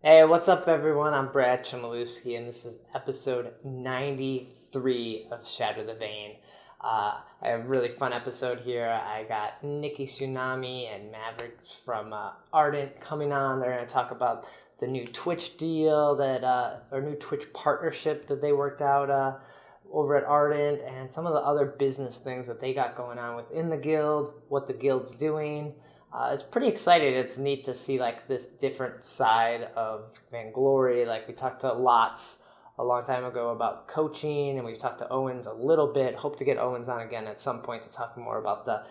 Hey, what's up, everyone? I'm Brad Chmielewski, and this is episode 93 of Shatter The Vain. I have a really fun episode here. I got Nicky Tsunami and MaveryK from Ardent coming on. They're going to talk about the new Twitch deal or new Twitch partnership that they worked out over at Ardent, and some of the other business things that they got going on within the guild, what the guild's doing. It's pretty exciting. It's neat to see like this different side of Vainglory. Like we talked to Lots a long time ago about coaching, and we've talked to Owens a little bit. Hope to get Owens on again at some point to talk more about the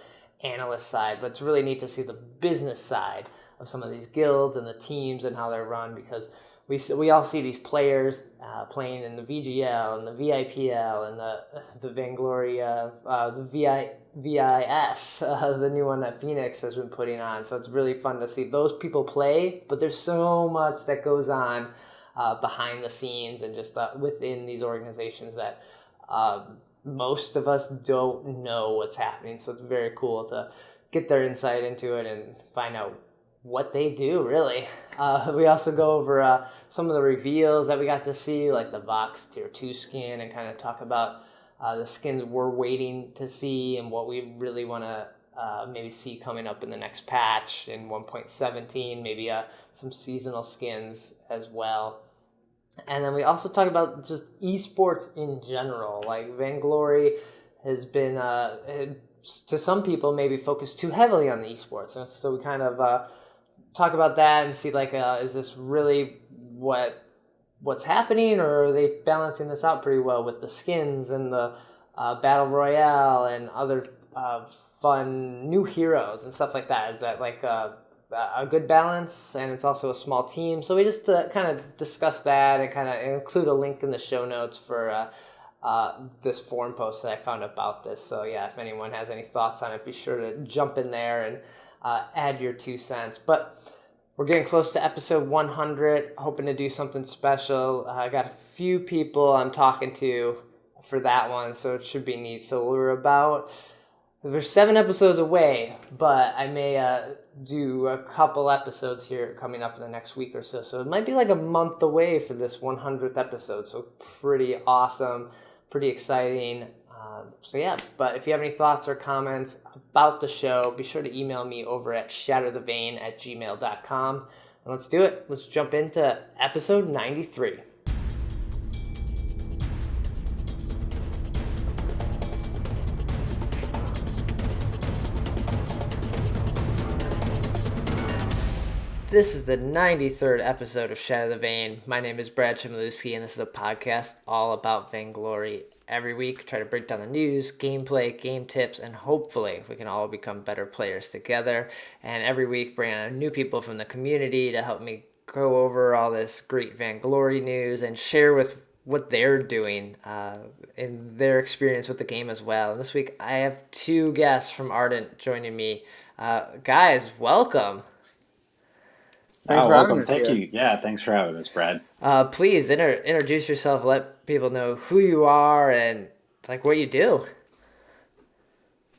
analyst side. But it's really neat to see the business side of some of these guilds and the teams and how they're run, because we all see these players playing in the VGL and the VIPL and the Vainglory, the VIS, the new one that Phoenix has been putting on. So it's really fun to see those people play, but there's so much that goes on behind the scenes and just within these organizations that most of us don't know what's happening. So it's very cool to get their insight into it and find out what they do, really. We also go over some of the reveals that we got to see, like the Vox Tier 2 skin, and kind of talk about the skins we're waiting to see and what we really want to maybe see coming up in the next patch in 1.17, maybe some seasonal skins as well. And then we also talk about just esports in general. Like Vainglory has been, to some people, maybe focused too heavily on the esports. And so we kind of talk about that and see like, is this really what's happening, or are they balancing this out pretty well with the skins and the battle royale and other fun new heroes and stuff like that? Is that like a good balance? And it's also a small team, so we just kind of discuss that and kind of include a link in the show notes for this forum post that I found about this. So yeah, if anyone has any thoughts on it, be sure to jump in there and add your 2 cents. But we're getting close to episode 100, hoping to do something special. I got a few people I'm talking to for that one, so it should be neat. So we're 7 episodes away, but I may do a couple episodes here coming up in the next week or so. So it might be like a month away for this 100th episode. So pretty awesome, pretty exciting. So yeah, but if you have any thoughts or comments about the show, be sure to email me over at shatterthevain@gmail.com. And let's do it. Let's jump into episode 93. This is the 93rd episode of Shatter the Vain. My name is Brad Chmielewski, and this is a podcast all about Vainglory. Every week, try to break down the news, gameplay, game tips, and hopefully we can all become better players together. And every week, bring on new people from the community to help me go over all this great Vainglory news and share with what they're doing in their experience with the game as well. And this week, I have 2 guests from Ardent joining me. Guys, welcome. Thanks for having Welcome. us Thank here. you. Yeah, thanks for having us, Brad. Please introduce yourself. Let people know who you are and like what you do.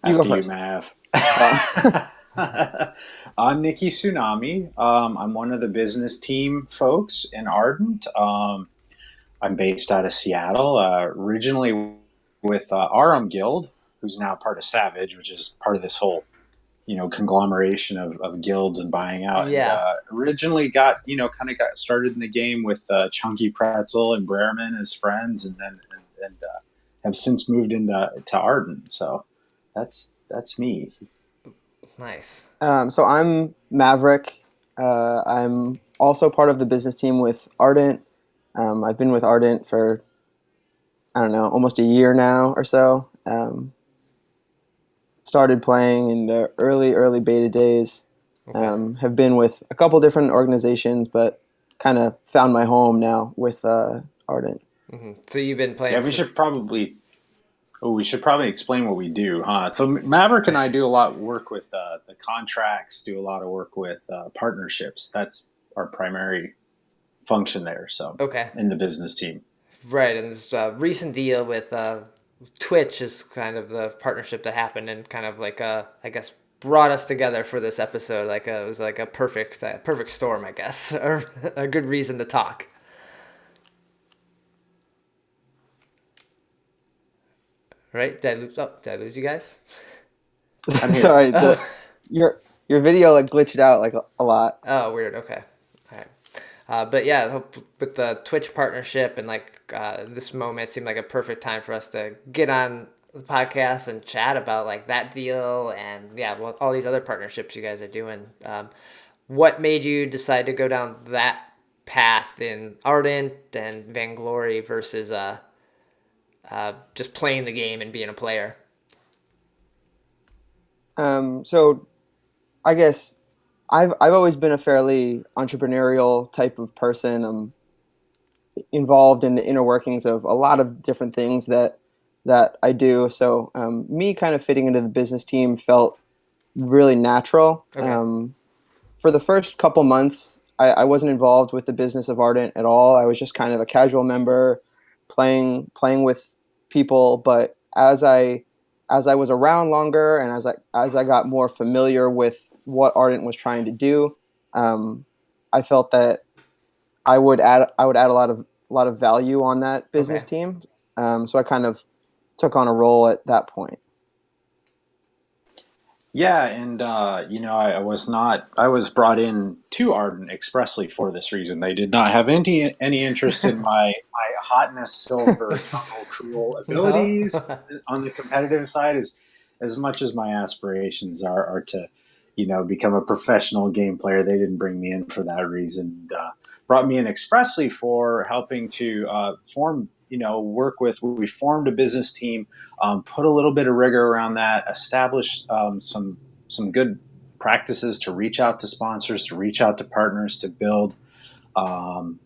You go After you, first. Mav. Oh. I'm Nicky Tsunami. I'm one of the business team folks in Ardent. I'm based out of Seattle, originally with Aram Guild, who's now part of Savage, which is part of this whole conglomeration of guilds and buying out. Yeah. And originally got started in the game with Chunky Pretzel and Brereman as friends, and then have since moved into Ardent. So that's me. Nice. So I'm MaveryK. I'm also part of the business team with Ardent. I've been with Ardent for, I don't know, almost a year now or so. Started playing in the early beta days. Okay. Have been with a couple different organizations, but kind of found my home now with Ardent. So you've been playing. Yeah, we should probably explain what we do, huh? So MaveryK and I do a lot of work with the contracts, do a lot of work with partnerships. That's our primary function there. So Okay. in the business team. Right, and this recent deal with Twitch is kind of the partnership that happened, and kind of like I guess brought us together for this episode. Like it was like a perfect storm, I guess, or a good reason to talk. Right? Did I lose you guys? I'm here. Sorry, your video like glitched out like a lot. Oh, weird. Okay. All right. But yeah, with the Twitch partnership and like this moment seemed like a perfect time for us to get on the podcast and chat about like that deal and yeah, well, all these other partnerships you guys are doing. What made you decide to go down that path in Ardent and Vainglory versus just playing the game and being a player? So I guess I've always been a fairly entrepreneurial type of person. I'm involved in the inner workings of a lot of different things that I do. So me kind of fitting into the business team felt really natural. Okay. For the first couple months, I wasn't involved with the business of Ardent at all. I was just kind of a casual member, playing with people. But as I was around longer and as I got more familiar with what Ardent was trying to do, I felt that I would add a lot of value on that business Okay. team. So I kind of took on a role at that point. Yeah, and I was not. I was brought in to Ardent expressly for this reason. They did not have any interest in my hotness, silver, jungle cruel No. abilities on the competitive side, as much as my aspirations are to, become a professional game player. They didn't bring me in for that reason. Brought me in expressly for helping to form. Work with. We formed a business team, put a little bit of rigor around that, establish some good practices to reach out to sponsors, to reach out to partners, to um,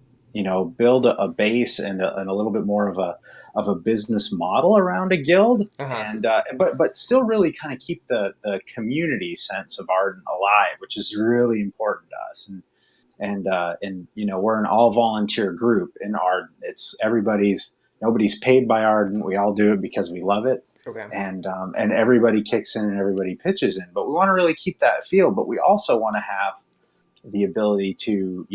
build a base and a little bit more of a business model around a guild, Uh-huh. and but still really kind of keep the community sense of Ardent alive, which is really important to us. And we're an all volunteer group in Ardent. It's nobody's paid by Ardent. We all do it because we love it, Okay. and everybody kicks in and everybody pitches in. But we want to really keep that feel. But we also want to have the ability to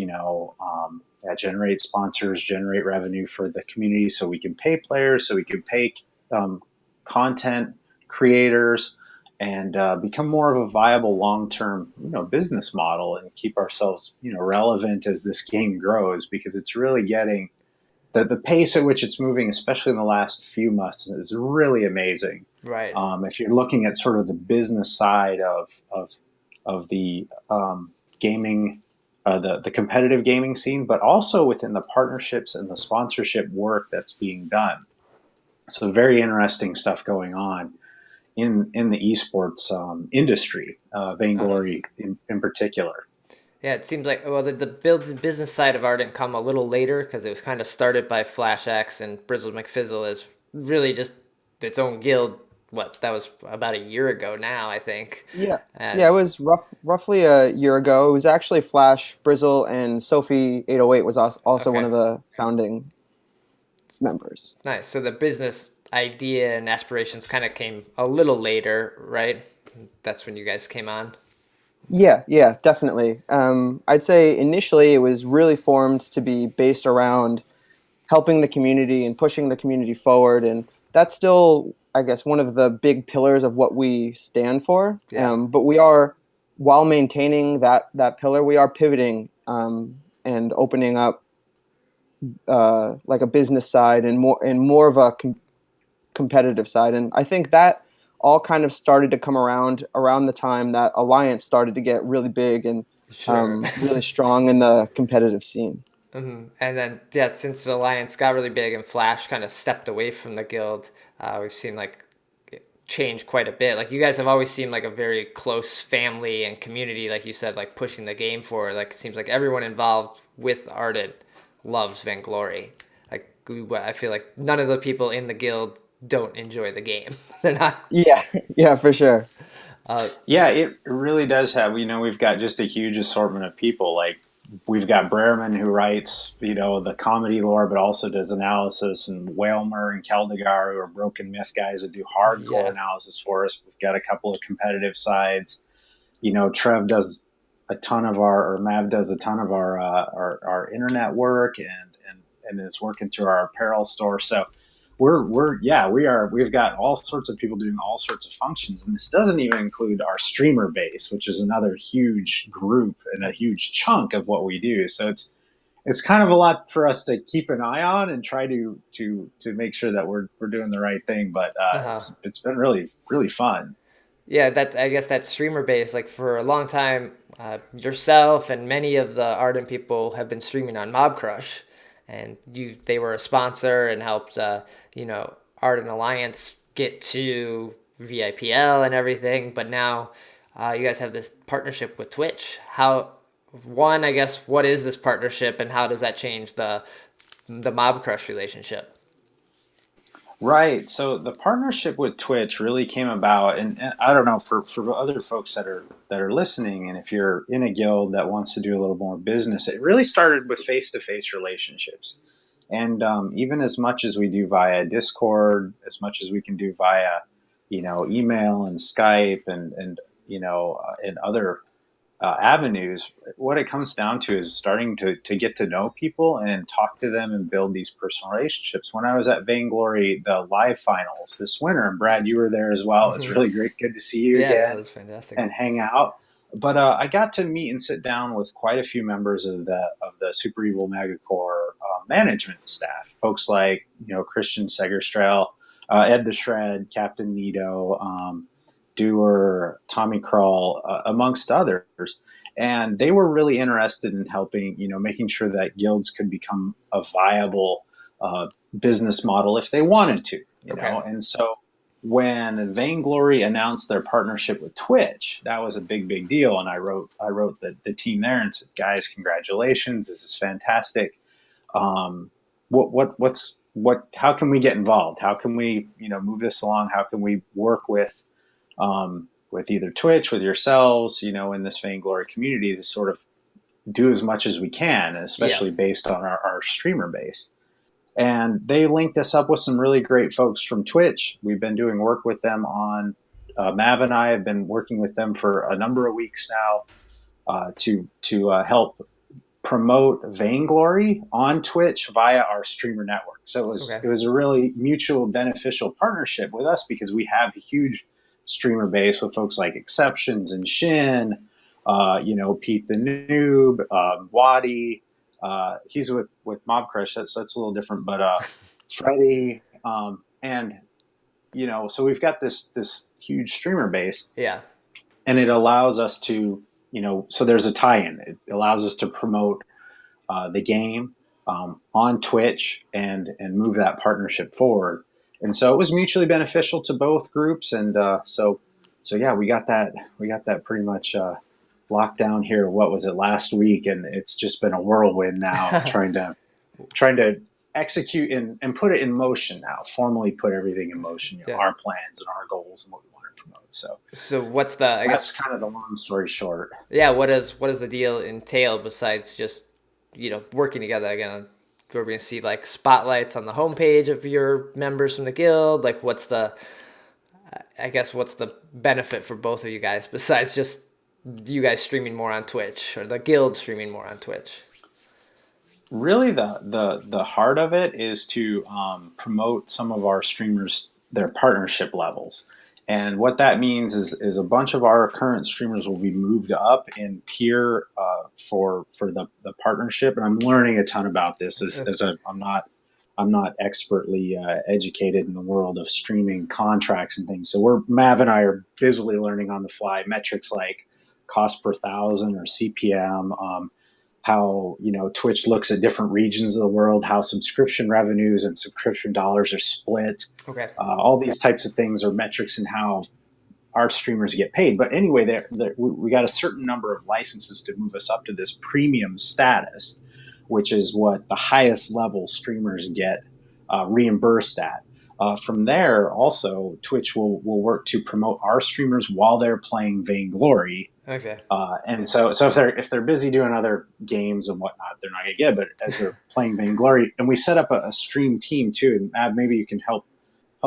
generate sponsors, generate revenue for the community, so we can pay players, so we can pay um, content creators, and become more of a viable long-term business model, and keep ourselves relevant as this game grows, because it's really getting the pace at which it's moving, especially in the last few months, is really amazing. Right. If you're looking at sort of the business side of the gaming, the competitive gaming scene, but also within the partnerships and the sponsorship work that's being done. So very interesting stuff going on in the esports industry, Uh-huh. Vainglory in particular. Yeah, it seems like well the business side of Ardent come a little later because it was kind of started by Flash X and Brizzle McFizzle is really just its own guild. What that was about a year ago now, I think, Yeah, yeah, and it was roughly a year ago. It was actually Flash, Brizzle, and Sophie 808 was also one okay, of the founding members. nice. So the business idea and aspirations kind of came a little later, right? That's when you guys came on. Yeah, yeah, definitely. I'd say initially it was really formed to be based around helping the community and pushing the community forward, and that's still, I guess, one of the big pillars of what we stand for. Yeah, But we are, while maintaining that pillar, we are pivoting and opening up like a business side and more of a competitive side. And I think that all kind of started to come around the time that Alliance started to get really big and sure. really strong in the competitive scene. And then, yeah, since the Alliance got really big and Flash kind of stepped away from the guild, we've seen like it change quite a bit. Like you guys have always seemed like a very close family and community, like you said, like pushing the game forward. Like it seems like everyone involved with Ardent loves Vainglory. Like I feel like none of the people in the guild don't enjoy the game. They're not. Yeah, yeah, for sure. Uh, Yeah, it really does have. We've got just a huge assortment of people. Like we've got Brereman, who writes, the comedy lore, but also does analysis, and Whalmer and Keldegar, who are Broken Myth guys that do hardcore yeah. analysis for us. We've got a couple of competitive sides. Trev does a ton of our, or Mav does a ton of our internet work, and is working through our apparel store. So we've got all sorts of people doing all sorts of functions, and this doesn't even include our streamer base, which is another huge group and a huge chunk of what we do. So it's kind of a lot for us to keep an eye on and try to make sure that we're doing the right thing. But Uh-huh. it's been really really fun. Yeah, that I guess that streamer base, like for a long time, yourself and many of the Ardent people have been streaming on Mob Crush, and they were a sponsor and helped Ardent Alliance get to VIPL and everything. But now you guys have this partnership with Twitch. I guess, what is this partnership and how does that change the Mob Crush relationship? Right. So the partnership with Twitch really came about, and I don't know for other folks that are listening, and if you're in a guild that wants to do a little more business, it really started with face-to-face relationships. And even as much as we do via Discord, as much as we can do via, email and Skype and other avenues, what it comes down to is starting to get to know people and talk to them and build these personal relationships. When I was at Vainglory, the live finals this winter, and Brad, you were there as well. It's Hmm. really great, good to see you Yeah, that again was fantastic. and hang out. But I got to meet and sit down with quite a few members of the Super Evil Megacorp management staff, folks like Christian Segerstrail, Ed the Shred, Captain Nito, Doer, Tommy Crawl, amongst others. And they were really interested in helping, making sure that guilds could become a viable business model if they wanted to. Okay. And so when Vainglory announced their partnership with Twitch, that was a big, big deal. And I wrote the team there and said, guys, congratulations. This is fantastic. How can we get involved? How can we, move this along? How can we work with either Twitch, with yourselves, in this Vainglory community to sort of do as much as we can, Yeah. especially based on our streamer base. And they linked us up with some really great folks from Twitch. We've been doing work with them on, Mav and I have been working with them for a number of weeks now to help promote Vainglory on Twitch via our streamer network. So Okay. it was a really mutual beneficial partnership with us because we have a huge streamer base with folks like Exceptions and Shin, Pete the Noob, Wadi. He's with Mob Crush. That's a little different, but Freddie, and so we've got this huge streamer base, Yeah. and it allows us to so there's a tie-in. It allows us to promote the game on Twitch and move that partnership forward. And so it was mutually beneficial to both groups. And so yeah, we got that pretty much locked down here. What was it, last week? And it's just been a whirlwind now, trying to execute and put it in motion now. Formally put everything in motion. Yeah. Our plans and our goals and what we want to promote. So So what's the, I guess, that's kind of the long story short. yeah, what does the deal entail besides just, working together again? We're going to see like spotlights on the homepage of your members from the guild. Like what's the benefit for both of you guys besides just you guys streaming more on Twitch or the guild streaming more on Twitch? Really, the heart of it is to promote some of our streamers, their partnership levels. And what that means is a bunch of our current streamers will be moved up in tier for the partnership. And I'm learning a ton about this I'm not expertly educated in the world of streaming contracts and things. So Mav and I are busily learning on the fly metrics like cost per thousand or CPM, how Twitch looks at different regions of the world, how subscription revenues and subscription dollars are split. Okay. All these types of things are metrics in how our streamers get paid. But anyway, we got a certain number of licenses to move us up to this premium status, which is what the highest level streamers get reimbursed at. From there, also, Twitch will work to promote our streamers while they're playing Vainglory. Okay. And so if they're busy doing other games and whatnot, they're not gonna get it. But as they're playing Vainglory, and we set up a stream team too, and maybe you can help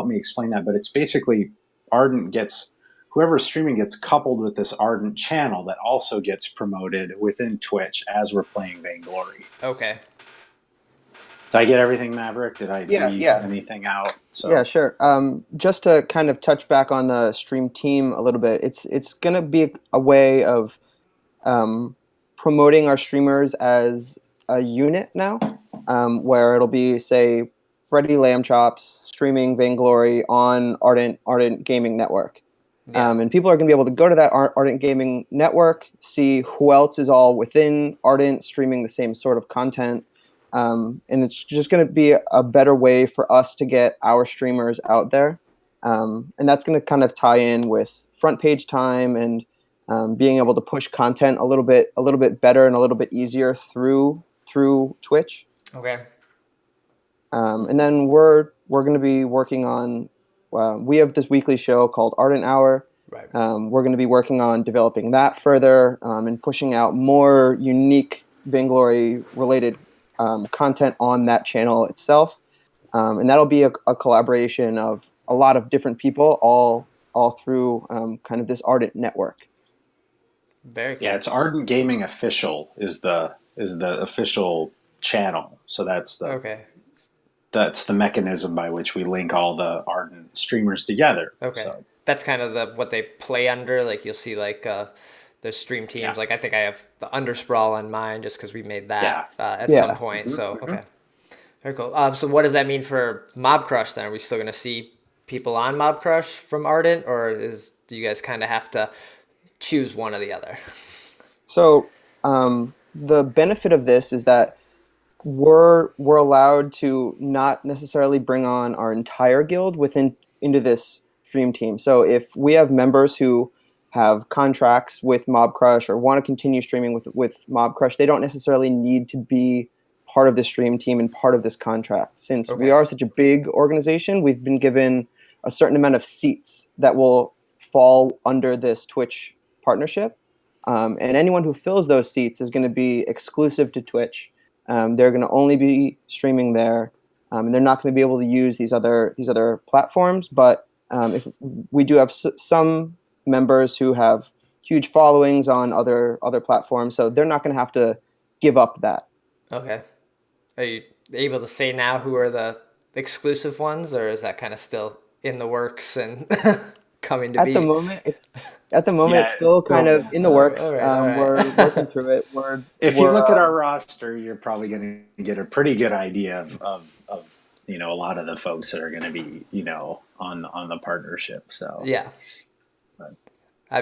me explain that. But it's basically Ardent gets whoever's streaming gets coupled with this Ardent channel that also gets promoted within Twitch as we're playing Vainglory. Okay. Did I get everything, Maverick? Did I leave Yeah. anything out? So Yeah, sure. Just to kind of touch back on the stream team a little bit, it's gonna be a way of promoting our streamers as a unit now, where it'll be, say, Freddie Lambchops streaming Vainglory on Ardent Gaming Network. Yeah. And people are going to be able to go to that Ardent Gaming Network, see who else is all within Ardent streaming the same sort of content. And it's just going to be a better way for us to get our streamers out there. And that's going to kind of tie in with front page time and being able to push content a little bit better and a little bit easier through Twitch. Okay. And then we're going to be working on. We have this weekly show called Ardent Hour. Right. We're going to be working on developing that further and pushing out more unique Vainglory related content on that channel itself. And that'll be a collaboration of a lot of different people, all through kind of this Ardent network. Very cool. yeah, it's Ardent Gaming Official is the official channel. So that's the mechanism by which we link all the Ardent streamers together. Okay. So That's kind of what they play under. Like you'll see like the stream teams. Yeah. Like I think I have the Undersprawl on mine just because we made that at Yeah. some point. So okay. Very cool. So what does that mean for Mob Crush then? Are we still going to see people on Mob Crush from Ardent, or do you guys kind of have to choose one or the other? So the benefit of this is that we're allowed to not necessarily bring on our entire guild into this stream team. So if we have members who have contracts with Mob Crush or want to continue streaming with Mob Crush, they don't necessarily need to be part of the stream team and part of this contract. Since we are such a big organization, we've been given a certain amount of seats that will fall under this Twitch partnership. And anyone who fills those seats is going to be exclusive to Twitch. They're going to only be streaming there, and they're not going to be able to use these other platforms. But if we do have some members who have huge followings on other platforms, so they're not going to have to give up that. Okay. Are you able to say now who are the exclusive ones, or is that kind of still in the works and coming to be? At the moment, it's still kind of in the works. All right. We're working through it. If you look at our roster, you're probably going to get a pretty good idea of a lot of the folks that are going to be on the partnership. So yeah.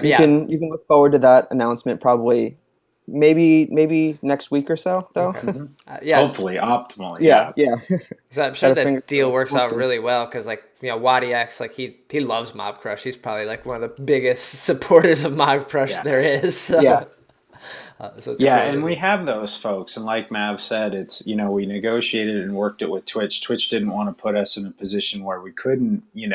You can look forward to that announcement probably maybe next week or so though. Okay. Hopefully optimally. Yeah. So I'm sure that deal works out really well because Waddy X, like he loves Mob Crush. He's probably like one of the biggest supporters of Mob Crush there is. So. Yeah. So it's and we have those folks, and like Mav said, it's we negotiated and worked it with Twitch. Twitch didn't want to put us in a position where we couldn't we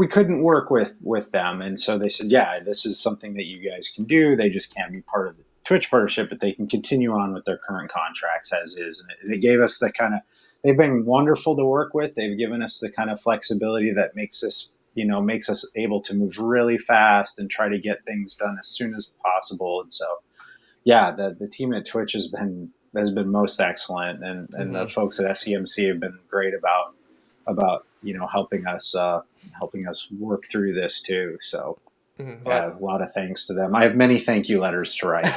couldn't work with them, and so they said, yeah, this is something that you guys can do. They just can't be part of the Twitch partnership, but they can continue on with their current contracts as is. And it gave us the kind of, they've been wonderful to work with. They've given us the kind of flexibility that makes us able to move really fast and try to get things done as soon as possible. And so, yeah, the team at Twitch has been most excellent, and the folks at SEMC have been great about helping us work through this too. So a lot of thanks to them. I have many thank you letters to write.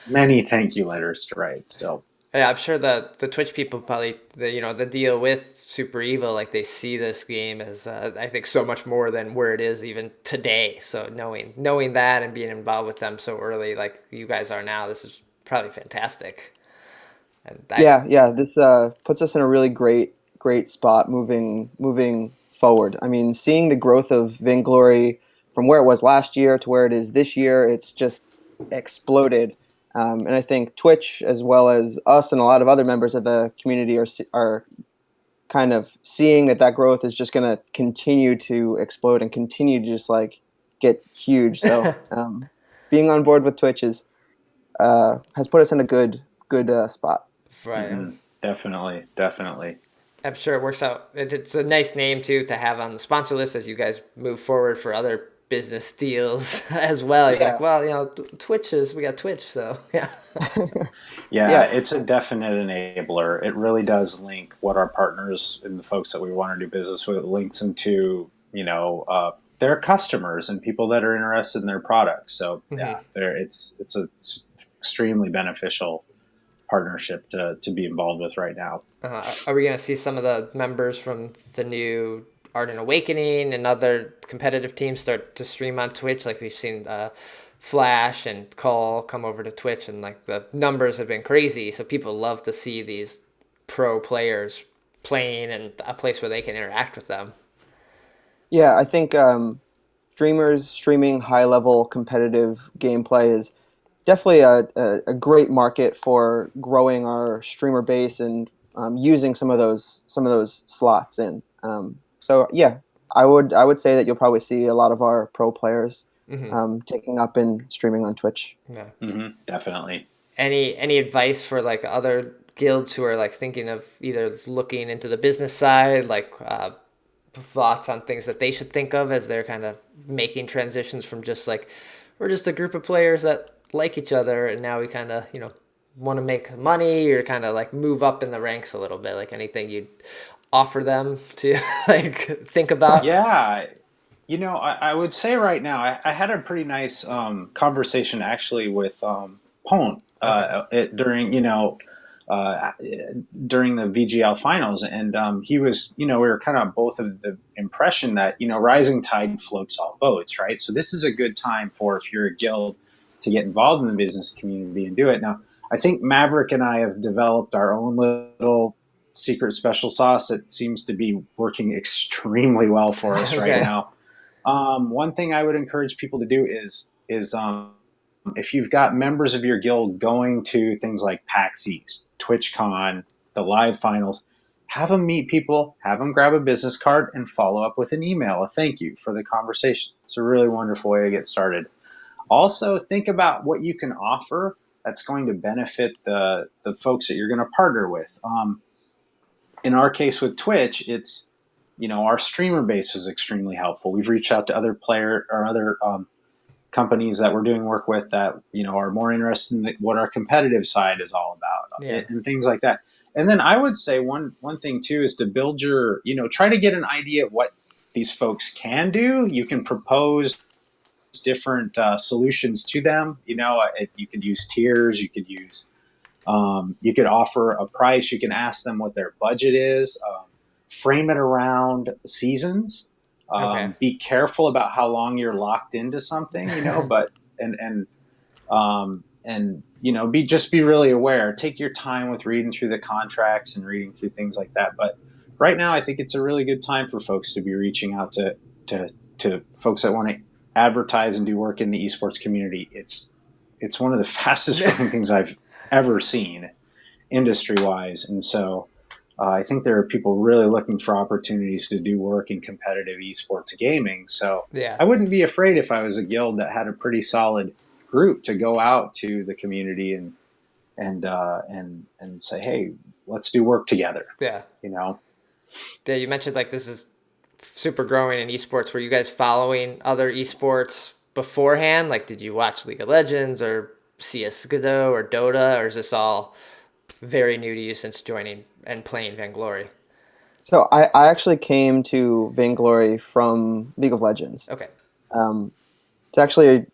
many thank you letters to write still. Yeah, I'm sure the Twitch people probably the deal with Super Evil, like they see this game as I think so much more than where it is even today. So knowing that and being involved with them so early, like you guys are now, this is probably fantastic. And this puts us in a really great spot moving forward. I mean, seeing the growth of Vainglory from where it was last year to where it is this year, it's just exploded. And I think Twitch, as well as us and a lot of other members of the community, are kind of seeing that growth is just going to continue to explode and continue to just get huge. So being on board with Twitch has put us in a good spot. Right. Mm-hmm. Definitely. I'm sure it works out. It's a nice name too to have on the sponsor list as you guys move forward for other business deals as well. You'd be like, Yeah. well, we got Twitch, so yeah. Yeah, Yeah. it's a definite enabler. It really does link what our partners and the folks that we want to do business with, it links into, their customers and people that are interested in their products. So Hmm. yeah, it's extremely beneficial partnership to be involved with right now. Are we going to see some of the members from the new Ardent Awakening and other competitive teams start to stream on Twitch? Like we've seen Flash and Call come over to Twitch, and like the numbers have been crazy. So people love to see these pro players playing and a place where they can interact with them. Yeah, I think streamers streaming high level competitive gameplay is definitely a great market for growing our streamer base and using some of those slots in. So yeah, I would say that you'll probably see a lot of our pro players Hmm. taking up and streaming on Twitch. Yeah. Definitely. Any advice for like other guilds who are like thinking of either looking into the business side, like thoughts on things that they should think of as they're kind of making transitions from just like we're just a group of players that like each other and now we kind of want to make money or kind of like move up in the ranks a little bit, like anything you'd offer them to like think about. Yeah, I would say right now, I had a pretty nice conversation actually with Pone Okay. uh, during the VGL finals, and he was, we were kind of both of the impression that rising tide floats all boats, right? So this is a good time for if you're a guild to get involved in the business community and do it. Now, I think MaveryK and I have developed our own little secret special sauce that seems to be working extremely well for us right Okay. now. One thing I would encourage people to do is if you've got members of your guild going to things like PAX East, TwitchCon, the live finals, have them meet people, have them grab a business card, and follow up with an email, a thank you for the conversation. It's a really wonderful way to get started. Also, think about what you can offer that's going to benefit the folks that you're going to partner with. In our case with Twitch, it's our streamer base is extremely helpful. We've reached out to other player or other companies that we're doing work with that are more interested in what our competitive side is all about Yeah. and things like that. And then I would say one thing too is to build your try to get an idea of what these folks can do. You can propose different solutions to them. You could use tiers. You could offer a price. You can ask them what their budget is. Frame it around seasons. Okay. Be careful about how long you're locked into something, but be really aware. Take your time with reading through the contracts and reading through things like that. But right now, I think it's a really good time for folks to be reaching out to to folks that want to advertise and do work in the esports community. It's one of the fastest growing things I've ever seen industry wise, and so I think there are people really looking for opportunities to do work in competitive esports gaming. So Yeah. I wouldn't be afraid if I was a guild that had a pretty solid group to go out to the community and say, hey, let's do work together. Yeah. You know, Yeah, you mentioned like this is super growing in esports. Were you guys following other esports beforehand? Like, did you watch League of Legends or CS:GO or Dota, or is this all very new to you since joining and playing Vainglory? So I actually came to Vainglory from League of Legends. Okay. Um, it's actually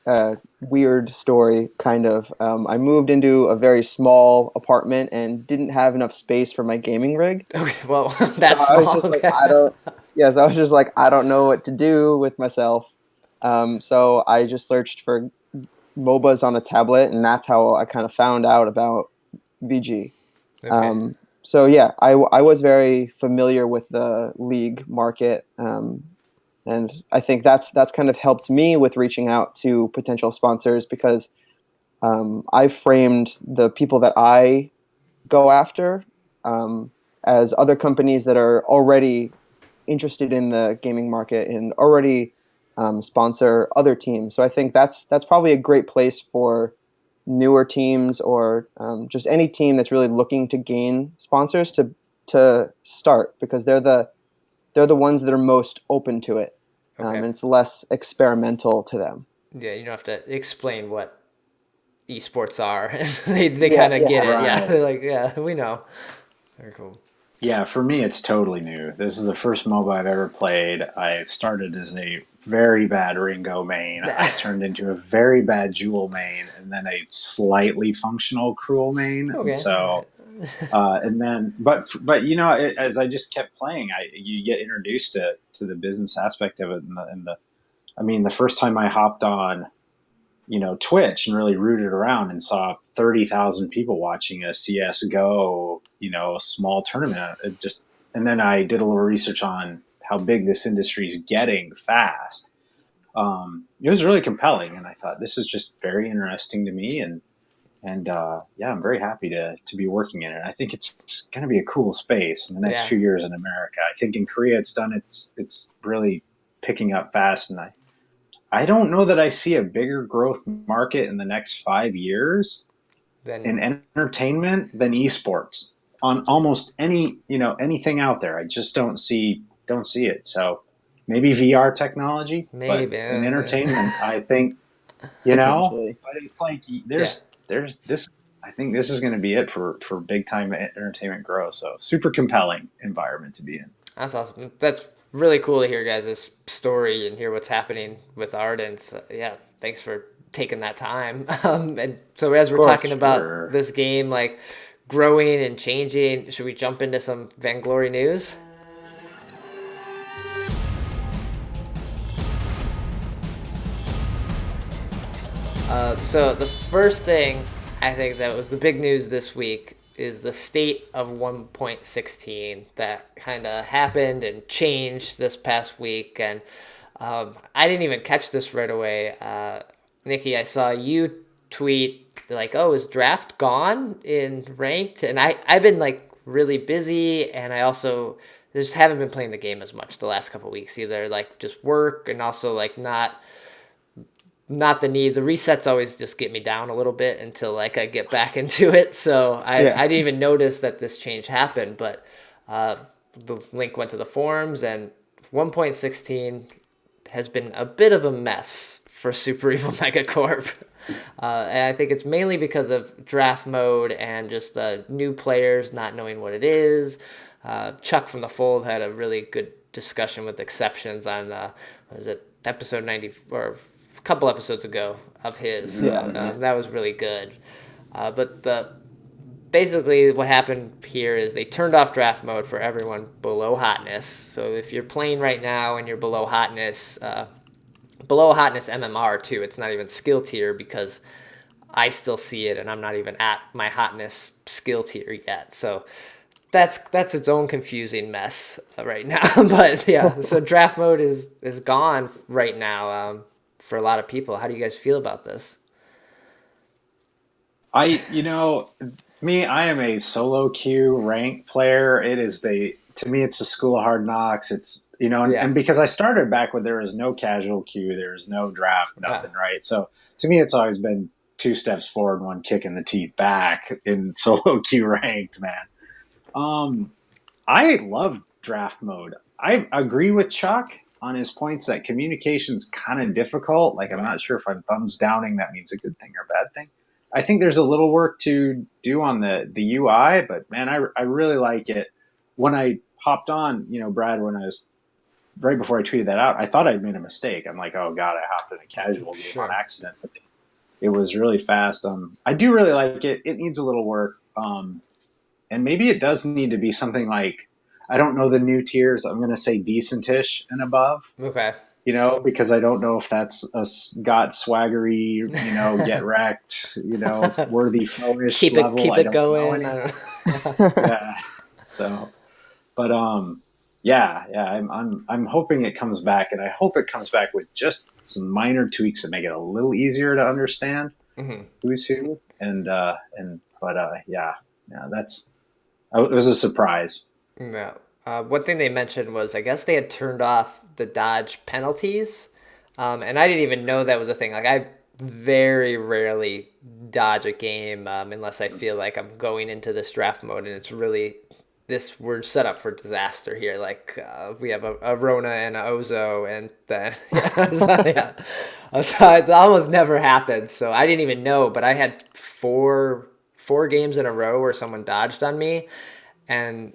a weird story, kind of. I moved into a very small apartment and didn't have enough space for my gaming rig. Okay. Well, So that's I was small. just like, Okay. I don't. Yes, I was just like, I don't know what to do with myself. So I just searched for MOBAs on a tablet, and that's how I kind of found out about VG. Okay. So yeah, I was very familiar with the league market, and I think that's kind of helped me with reaching out to potential sponsors because I framed the people that I go after um, as other companies that are already interested in the gaming market and already sponsor other teams. So I think that's probably a great place for newer teams or just any team that's really looking to gain sponsors to to start because they're the ones that are most open to it, Okay. and it's less experimental to them. Yeah, you don't have to explain what esports are. They Yeah, kind of get yeah, it. Yeah, Right. they're like, yeah, we know. Very cool. Yeah, for me, it's totally new. This is the first MOBA I've ever played. I started as a very bad Ringo main. I turned into a very bad Jewel main, and then a slightly functional Cruel main. And Okay, all so, right. and then, but as I just kept playing, you get introduced to the business aspect of it, and I mean, the first time I hopped on, Twitch and really rooted around and saw 30,000 people watching a CS:GO, small tournament. And then I did a little research on how big this industry is getting fast. It was really compelling, and I thought this is just very interesting to me, and yeah, I'm very happy to be working in it. I think it's going to be a cool space in the next Yeah, few years in America. I think in Korea it's really picking up fast, and I don't know that I see a bigger growth market in the next 5 years then in entertainment than esports on almost anything out there. I just don't see it. So maybe VR technology, but maybe. in Yeah. entertainment, I think potentially. but it's like Yeah, there's this. I think this is going to be it for big time entertainment growth. So super compelling environment to be in. that's awesome. That's really cool to hear guys' story and hear what's happening with Ardent. So, yeah, thanks for taking that time. And so as Of we're talking course. about Sure. this game, like growing and changing, should we jump into some Vainglory news? So the first thing I think that was the big news this week is the state of 1.16 that kind of happened and changed this past week, and I didn't even catch this right away. Nikki, I saw you tweet like, "Oh, is draft gone in ranked?" And I've been like really busy, and I also just haven't been playing the game as much the last couple of weeks either, like just work and also like not the need. The resets always just get me down a little bit until like I get back into it. So Yeah. I didn't even notice that this change happened, but uh, the link went to the forums, and 1.16 has been a bit of a mess for Super Evil Megacorp. And I think it's mainly because of draft mode and just new players not knowing what it is. Chuck from the Fold had a really good discussion with exceptions on, what was it, episode 90 or a couple episodes ago of his. Yeah. So that was really good. But basically what happened here is they turned off draft mode for everyone below hotness. So if you're playing right now and you're below hotness MMR too, it's not even skill tier because I still see it and I'm not even at my hotness skill tier yet. So that's its own confusing mess right now. But yeah, so draft mode is gone right now for a lot of people. How do you guys feel about this? I am a solo queue rank player. To me, it's a school of hard knocks. Yeah. And because I started back when there was no casual queue, there was no draft, Uh, nothing, right? So to me, it's always been two steps forward, one kick in the teeth back in solo queue ranked, man. Um, I love draft mode. I agree with Chuck on his points that communication's kind of difficult. Like, I'm right. not sure if I'm thumbs downing that means a good thing or a bad thing. I think there's a little work to do on the UI, but man, I really like it. When I hopped on, Brad, when I was right before I tweeted that out, I thought I'd made a mistake. I'm like, oh god, I hopped in a casual game on Sure. accident. But it was really fast. I do really like it. It needs a little work. And maybe it does need to be something like, I don't know the new tiers. I'm going to say decentish and above, Okay. because I don't know if that's a got swaggery, get wrecked, worthy foeish level. Keep I it don't know going. I any. don't know. Yeah. So, but yeah, yeah. I'm hoping it comes back, and I hope it comes back with just some minor tweaks that make it a little easier to understand Hmm. who's who. But yeah, yeah. It was a surprise. No. One thing they mentioned was I guess they had turned off the dodge penalties, and I didn't even know that was a thing. Like I very rarely dodge a game unless I feel like I'm going into this draft mode and it's really we're set up for disaster here. Like we have a Rona and a Ozo, and then so it's almost never happened. So I didn't even know, but I had four games in a row where someone dodged on me, and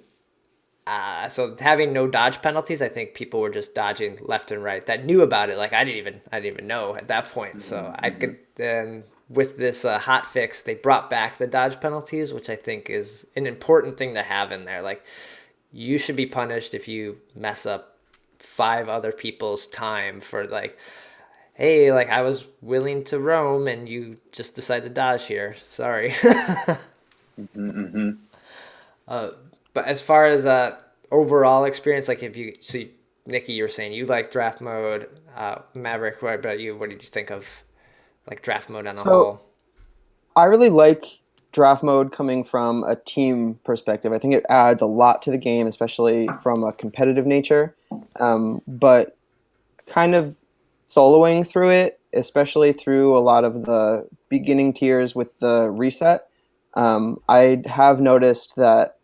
so having no dodge penalties, I think people were just dodging left and right that knew about it. Like I didn't even know at that point. So I could then with this hot fix, they brought back the dodge penalties, which I think is an important thing to have in there. Like you should be punished if you mess up five other people's time for like, hey, like I was willing to roam and you just decided to dodge here. Sorry. Mm-hmm. But as far as overall experience, like if you see Nikki, you were saying you like draft mode. MaveryK, what about you? What did you think of like draft mode on a So whole? I really like draft mode coming from a team perspective. I think it adds a lot to the game, especially from a competitive nature. But kind of soloing through it, especially through a lot of the beginning tiers with the reset, I have noticed that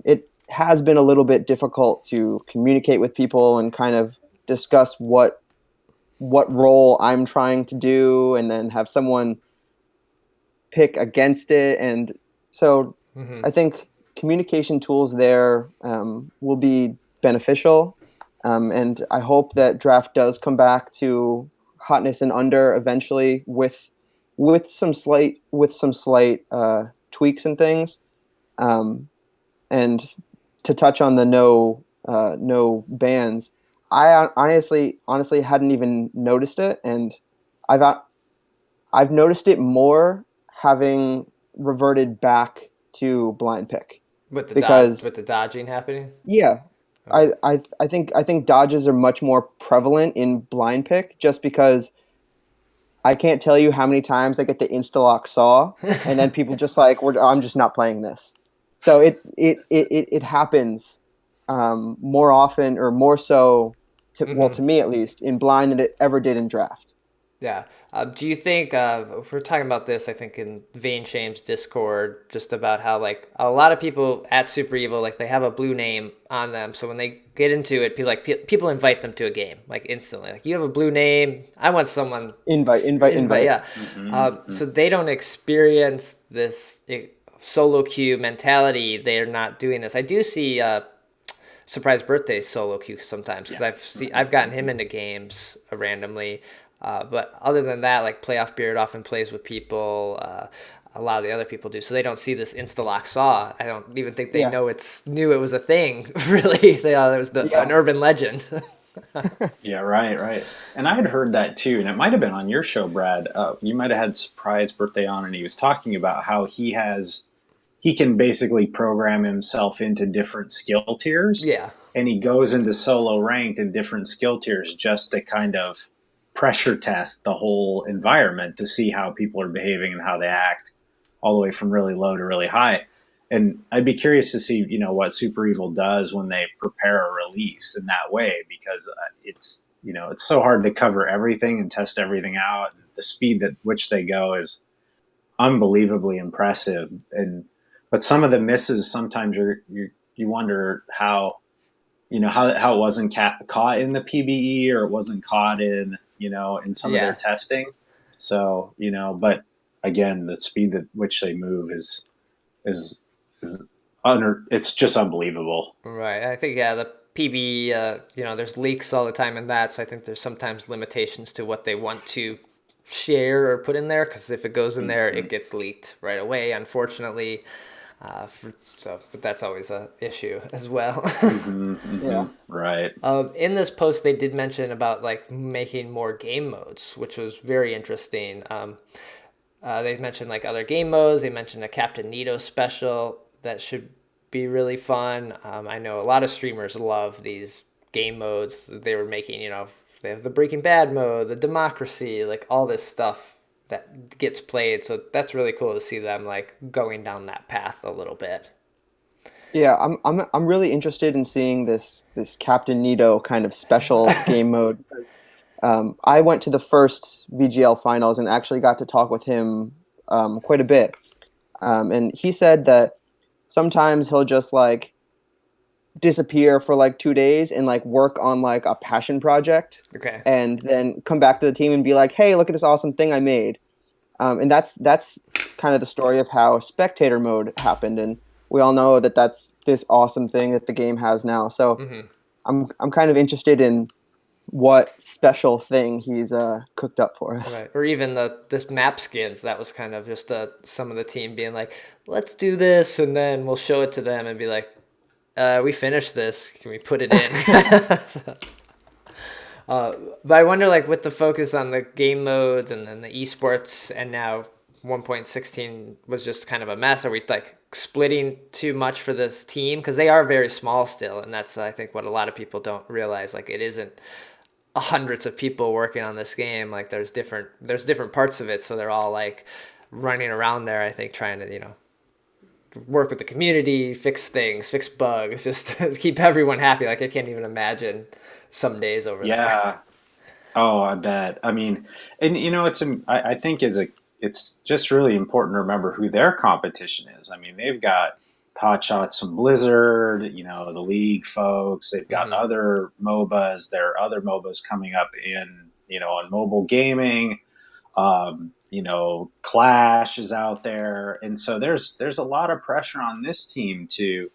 it has been a little bit difficult to communicate with people and kind of discuss what role I'm trying to do, and then have someone pick against it. And so Mm-hmm. I think communication tools there will be beneficial. And I hope that draft does come back to hotness and under eventually with some slight tweaks and things. Um, and to touch on the no bans, I honestly hadn't even noticed it, and I've I've noticed it more having reverted back to blind pick because With the dodging happening. yeah, Okay. I think dodges are much more prevalent in blind pick just because I can't tell you how many times I get the insta-lock saw and then people just like I'm just not playing this. So it happens more often or more so Mm-hmm. to me at least in blind than it ever did in draft. Yeah. Do you think if we're talking about this? I think in Vain Shame's Discord, just about how like a lot of people at Super Evil, like they have a blue name on them, so when they get into it, people invite them to a game like instantly. Like you have a blue name, I want someone Invite, invite, invite. invite. Yeah. Mm-hmm. So they don't experience this solo queue mentality. They're not doing this. I do see surprise birthday solo queue sometimes because Yeah. I've gotten him into games randomly. But other than that, like Playoff Beard often plays with people. A lot of the other people do, so they don't see this insta lock saw. I don't even think they Yeah, know knew it was a thing. Really, they thought it was yeah. an urban legend. Yeah, right, right. And I had heard that too, and it might have been on your show, Brad. You might have had Surprise Birthday on, and he was talking about how he can basically program himself into different skill tiers, Yeah, and he goes into solo ranked in different skill tiers just to kind of pressure test the whole environment to see how people are behaving and how they act, all the way from really low to really high. And I'd be curious to see, what Super Evil does when they prepare a release in that way, because it's so hard to cover everything and test everything out. And the speed at which they go is unbelievably impressive. And but some of the misses, sometimes you wonder how it wasn't caught in the PBE, or it wasn't caught in some of their yeah. testing. So but again, the speed at which they move is is it's just unbelievable. Right. I think yeah, the PB, there's leaks all the time in that, so I think there's sometimes limitations to what they want to share or put in there because if it goes in there, Mm-hmm. it gets leaked right away. Unfortunately, but that's always a issue as well. Mm-hmm. Mm-hmm. Yeah. Right. In this post, they did mention about like making more game modes, which was very interesting. They mentioned like other game modes. They mentioned a Captain Nito special that should be really fun. I know a lot of streamers love these game modes they were making. They have the Breaking Bad mode, the Democracy, like all this stuff that gets played. So that's really cool to see them like going down that path a little bit. Yeah, I'm really interested in seeing this Captain Nito kind of special game mode. I went to the first VGL finals and actually got to talk with him quite a bit. And he said that sometimes he'll just like disappear for like 2 days and like work on like a passion project, Okay. and then come back to the team and be like, hey, look at this awesome thing I made. And that's kind of the story of how spectator mode happened, and we all know that that's this awesome thing that the game has now. So Mm-hmm. I'm kind of interested in what special thing he's cooked up for us. Right. Or even this map skins, that was kind of just some of the team being like, let's do this, and then we'll show it to them and be like, we finished this. Can we put it in? So, but I wonder, like, with the focus on the game modes and then the esports, and now 1.16 was just kind of a mess. Are we like splitting too much for this team? Because they are very small still, and that's I think what a lot of people don't realize. Like, it isn't hundreds of people working on this game. Like, there's different parts of it, so they're all like running around there. I think trying to work with the community, fix things, fix bugs, just to keep everyone happy. Like, I can't even imagine some days over there. Yeah. Oh, I bet. I mean, and I think it's just really important to remember who their competition is. I mean, they've got Hotshots from Blizzard, the League folks. They've got Hmm. other MOBAs. There are other MOBAs coming up on mobile gaming. Clash is out there, and so there's a lot of pressure on this team to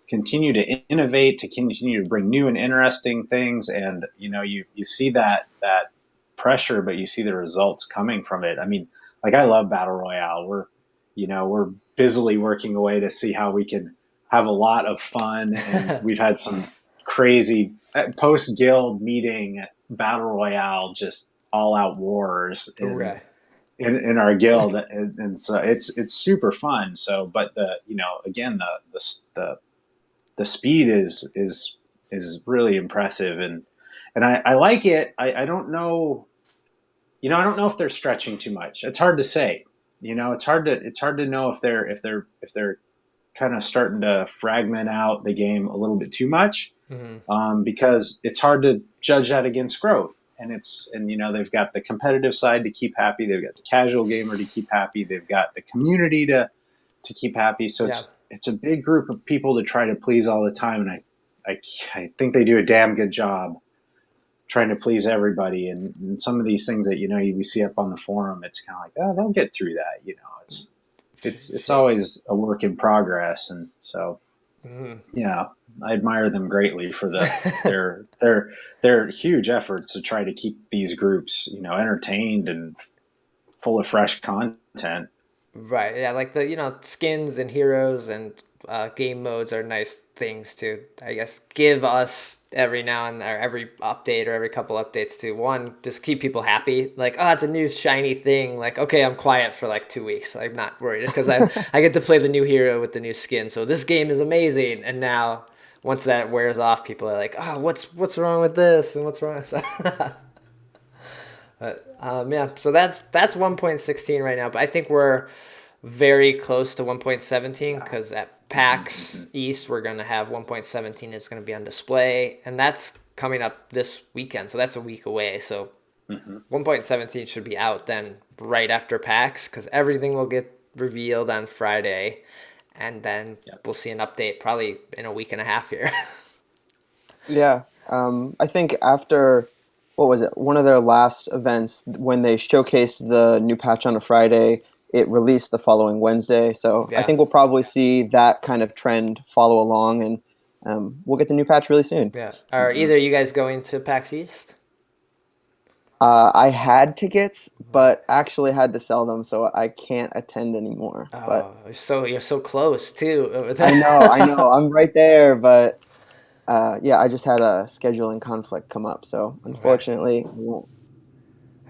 continue to innovate, to continue to bring new and interesting things. And you see that pressure, but you see the results coming from it. I mean, like, I love battle royale. We're busily working away to see how we can have a lot of fun, and we've had some crazy post guild meeting battle royale, just all out wars Okay. in our guild, and so it's super fun. So, but again, the speed is really impressive, and I like it. I don't know, I don't know if they're stretching too much. It's hard to say. It's hard to know if they're kind of starting to fragment out the game a little bit too much, Hmm. because it's hard to judge that against growth. And they've got the competitive side to keep happy. They've got the casual gamer to keep happy. They've got the community to keep happy. So Yeah. it's a big group of people to try to please all the time, and I think they do a damn good job trying to please everybody. And some of these things that we see up on the forum, it's kind of like, oh, they'll get through that. It's Sure. always a work in progress, and so Hmm. yeah, I admire them greatly for their huge efforts to try to keep these groups entertained and full of fresh content. Right. Yeah, like the skins and heroes and game modes are nice things to, I guess, give us every now and or every update or every couple updates to one just keep people happy. Like, oh, it's a new shiny thing. Like, okay, I'm quiet for like 2 weeks. I'm not worried because I get to play the new hero with the new skin. So this game is amazing. And now once that wears off, people are like, oh, what's wrong with this and what's wrong? So, but yeah, so that's 1.16 right now. But I think we're very close to 1.17 Yeah. because at Mm-hmm, PAX East we're going to have 1.17 is going to be on display, and that's coming up this weekend. So that's a week away. So mm-hmm. 1.17 should be out then right after PAX because everything will get revealed on Friday, and then Yep. we'll see an update probably in a week and a half here. Yeah, I think after what was it, one of their last events when they showcased the new patch on a Friday, it released the following Wednesday. So I Yeah. think we'll probably see that kind of trend follow along, and we'll get the new patch really soon. Yeah. Are Mm-hmm. either you guys going to PAX East? I had tickets, but actually had to sell them, so I can't attend anymore. But Oh, you're so close too over I know, there. I'm right there, but yeah, I just had a scheduling conflict come up, so Okay. unfortunately, I won't.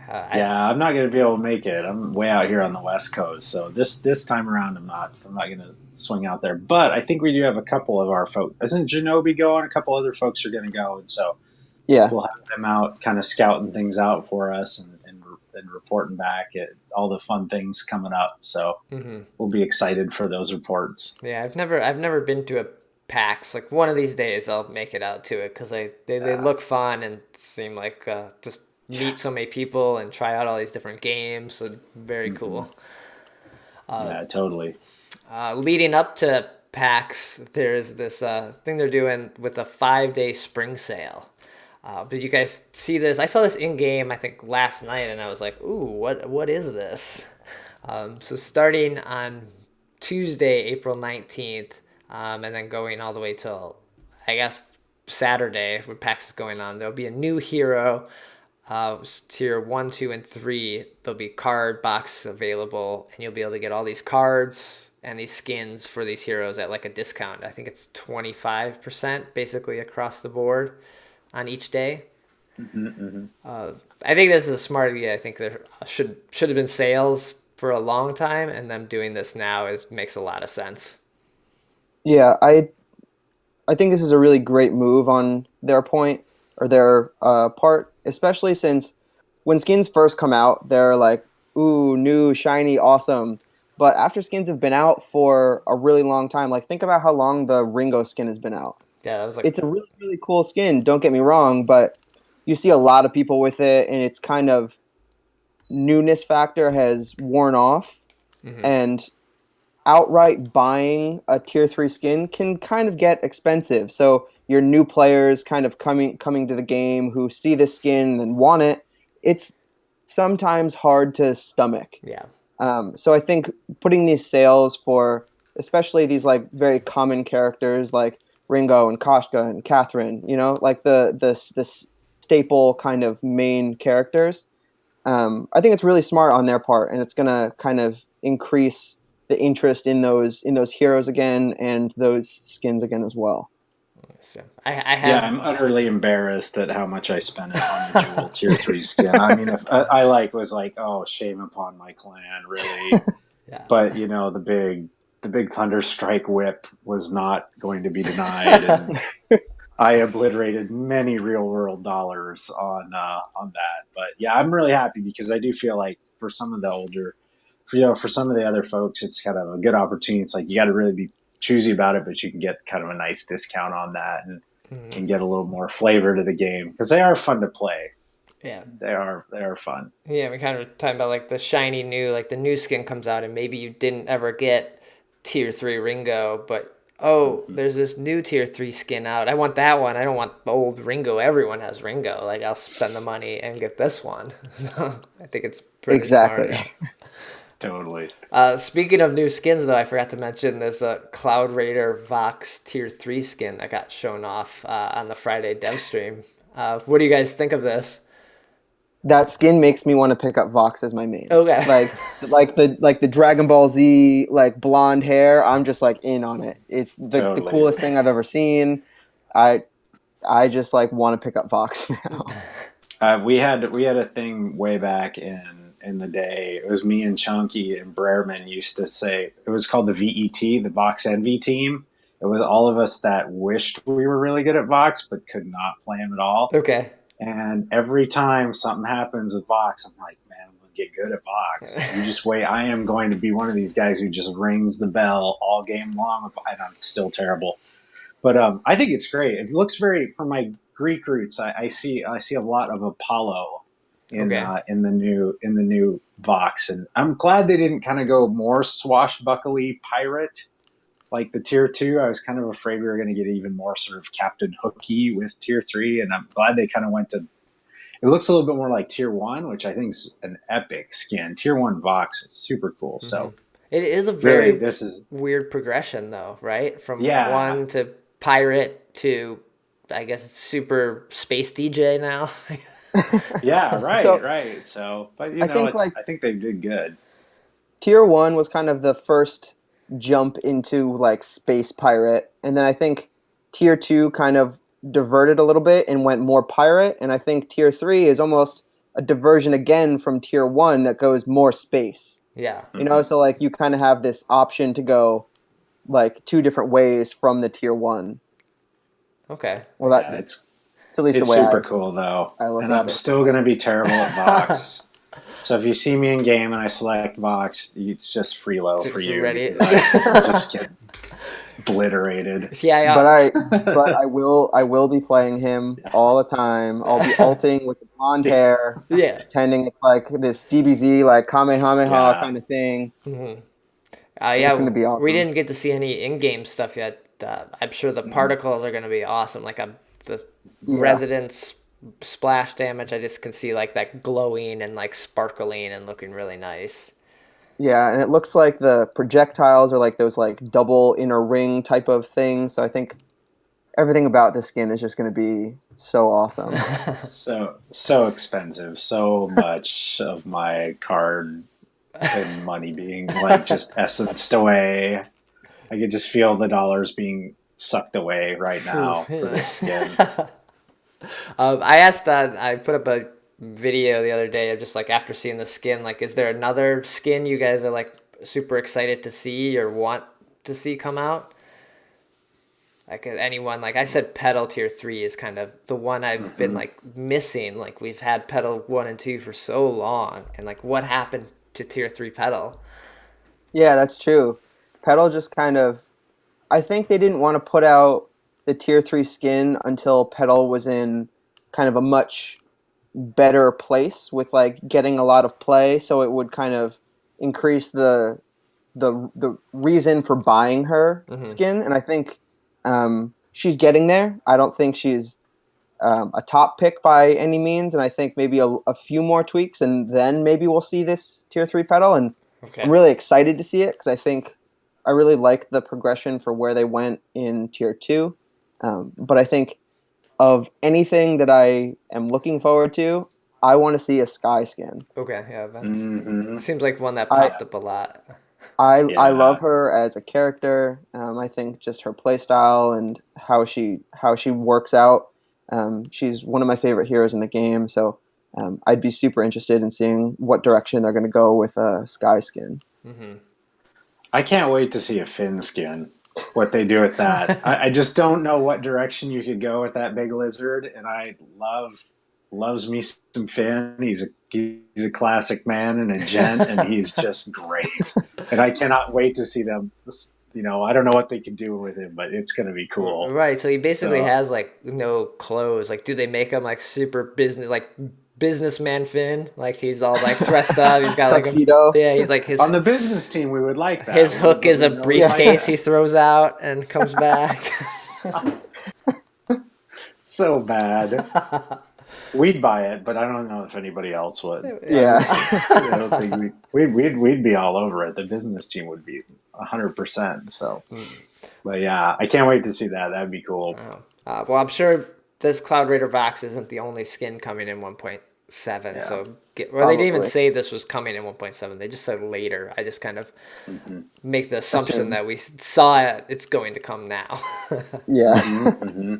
I Yeah, I'm not going to be able to make it. I'm way out here on the West Coast, so this time around, I'm not going to swing out there. But I think we do have a couple of our folks. Isn't Genobi going? A couple other folks are going to go, and so Yeah, we'll have them out, kind of scouting things out for us, and reporting back at all the fun things coming up. So hmm. we'll be excited for those reports. Yeah, I've never been to a PAX. Like one of these days, I'll make it out to it because they Yeah, look fun and seem like just yeah, meet so many people and try out all these different games. So very hmm cool. yeah, totally. Leading up to PAX, there's this thing they're doing with a 5-day spring sale. Did you guys see this? I saw this in game, I think last night, and I was like, "Ooh, what is this?" So starting on Tuesday, April 19th, and then going all the way till, I guess, Saturday, where PAX is going on, there'll be a new hero. Tier 1, 2, and 3, there'll be card box available, and you'll be able to get all these cards and these skins for these heroes at like a discount. I think it's 25% basically across the board on each day. I think this is a smart idea. I think there should have been sales for a long time, and them doing this now makes a lot of sense. Yeah, I think this is a really great move on their point or their part, especially since when skins first come out, they're like, ooh, new, shiny, awesome. But after skins have been out for a really long time, like think about how long the Ringo skin has been out. Yeah, that was like, It's a really, really cool skin, don't get me wrong, but you see a lot of people with it, and it's kind of newness factor has worn off, and outright buying a tier 3 skin can kind of get expensive. So your new players kind of coming to the game who see this skin and want it, it's sometimes hard to stomach. yeah. So I think putting these sales for especially these like very common characters like Ringo and Koshka and Catherine, like the staple kind of main characters. I think it's really smart on their part, and it's gonna kind of increase the interest in those heroes again and those skins again as well. So I have. Yeah, I'm utterly embarrassed at how much I spent on the Jewel Tier 3 skin. I mean, if I was like, oh, shame upon my clan, really. Yeah. But the big Thunderstrike whip was not going to be denied, and I obliterated many real world dollars on that. But yeah, I'm really happy because I do feel like for some of the older, for some of the other folks, it's kind of a good opportunity. It's like you got to really be choosy about it, but you can get kind of a nice discount on that and can get a little more flavor to the game because they are fun to play. Yeah. They are fun. Yeah, we kind of talking about like the shiny new, like the new skin comes out, and maybe you didn't ever get tier 3 Ringo, but there's this new tier 3 skin out. I want that one. I don't want the old Ringo. Everyone has Ringo. Like, I'll spend the money and get this one. So I think it's pretty Exactly. smart. Totally. Speaking of new skins, though, I forgot to mention there's a Cloud Raider Vox tier 3 skin that got shown off on the Friday dev stream. What do you guys think of this? That skin makes me want to pick up Vox as my main. Okay. Like the Dragon Ball Z like blonde hair. I'm just like in on it. It's the coolest thing I've ever seen. I just like want to pick up Vox now. We had a thing way back in the day. It was me and Chunky and Brereman used to say it was called the VET, the Vox Envy team. It was all of us that wished we were really good at Vox but could not play him at all. Okay. And every time something happens with Vox, I'm like, man, I'm going to get good at Vox. You just wait. I am going to be one of these guys who just rings the bell all game long, and I'm still terrible. But I think it's great. It looks very, from my Greek roots, I see a lot of Apollo in the new Vox, and I'm glad they didn't kind of go more swashbuckly pirate like the tier 2. I was kind of afraid we were going to get even more sort of Captain Hooky with tier 3, and I'm glad they kind of went to. It looks a little bit more like tier 1, which I think is an epic skin. Tier 1 Vox is super cool. So it is a very weird progression, though, right? From 1 to pirate to, I guess, it's super space DJ now. Yeah, right. So, but I think they did good. Tier 1 was kind of the first jump into like space pirate, and then I think tier 2 kind of diverted a little bit and went more pirate, and I think tier 3 is almost a diversion again from tier 1 that goes more space. Yeah. So like you kind of have this option to go like 2 different ways from the tier 1. Okay. Well, it's at least it's the way super cool though. And I'm still going to be terrible at Vox. So if you see me in game and I select Vox, it's just freelo for you. Ready? I just get obliterated. Yeah. But I will be playing him all the time. I'll be ulting with the blonde hair, pretending it's like this DBZ like Kamehameha kind of thing. Mm-hmm. It's going to Yeah, be we awesome. didn't get to see any in-game stuff yet. I'm sure the particles are going to be awesome. Like the Yeah. residence splash damage, I just can see like that glowing and like sparkling and looking really nice. Yeah, and it looks like the projectiles are like those like double inner ring type of things. So I think everything about this skin is just going to be so awesome. So expensive. So much of my card and money being like just essenced away. I could just feel the dollars being sucked away right Phew, now for yeah. this skin. I asked I put up a video the other day of just like after seeing the skin, like, is there another skin you guys are like super excited to see or want to see come out? Like anyone, like I said, Pedal Tier 3 is kind of the one I've been Hmm. like missing. Like we've had Pedal 1 and 2 for so long, and like what happened to Tier 3 Pedal? Yeah, that's true. Petal just kind of, I think they didn't want to put out the tier 3 skin until Petal was in kind of a much better place with like getting a lot of play, so it would kind of increase the reason for buying her Hmm. skin. And I think she's getting there. I don't think she's a top pick by any means, and I think maybe a few more tweaks, and then maybe we'll see this tier 3 pedal. And I'm Okay. really excited to see it because I think I really like the progression for where they went in tier 2. But I think of anything that I am looking forward to, I want to see a sky skin. Okay. Yeah, that's Hmm. seems like one that I popped up a lot. I love Yeah. her as a character. I think just her playstyle and how she works out. She's one of my favorite heroes in the game. So I'd be super interested in seeing what direction they're going to go with a sky skin. Hmm. I can't wait to see a fin skin. What they do with that. I just don't know what direction you could go with that big lizard, and I loves me some Finn. He's a classic man and a gent, and he's just great. And I cannot wait to see them. You know, I don't know what they can do with him, but it's going to be cool. Right, so he basically So has like no clothes. Like, do they make him like super business, like businessman Finn? Like he's all like dressed up. He's got like a Tuxedo. yeah. He's like on the business team, we would like that. his hook is a We really like briefcase he that. throws out and comes back. So bad. We'd buy it, but I don't know if anybody else would. Yeah. I don't think we'd be all over it. The business team would be 100%. So, but yeah, I can't wait to see that. That'd be cool. Oh. Well, I'm sure this Cloud Raider Vox isn't the only skin coming in 1.7. Yeah. So, well, they didn't even Probably. say this was coming in 1.7. They just said later. I just kind of Hmm. make the assumption Assume. that we saw it. It's going to come now. Yeah. Hmm. Hmm.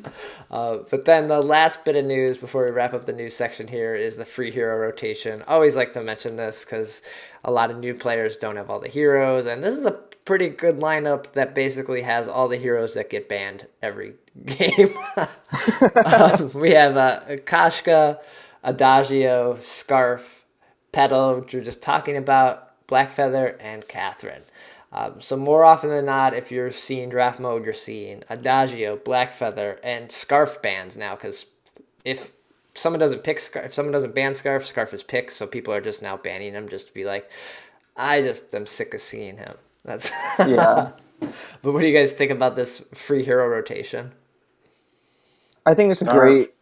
But then the last bit of news before we wrap up the news section here is the free hero rotation. Always like to mention this because a lot of new players don't have all the heroes, and this is a pretty good lineup that basically has all the heroes that get banned every game. We have Kashka, Adagio, Scarf, Petal, which we're just talking about, Blackfeather, and Catherine. So more often than not, if you're seeing draft mode, you're seeing Adagio, Blackfeather, and Scarf bans now. Because if someone doesn't pick Scarf, if someone doesn't ban Scarf, Scarf is picked. So people are just now banning him just to be like, I just am sick of seeing him. That's. Yeah. But what do you guys think about this free hero rotation? I think it's a Scarf. great.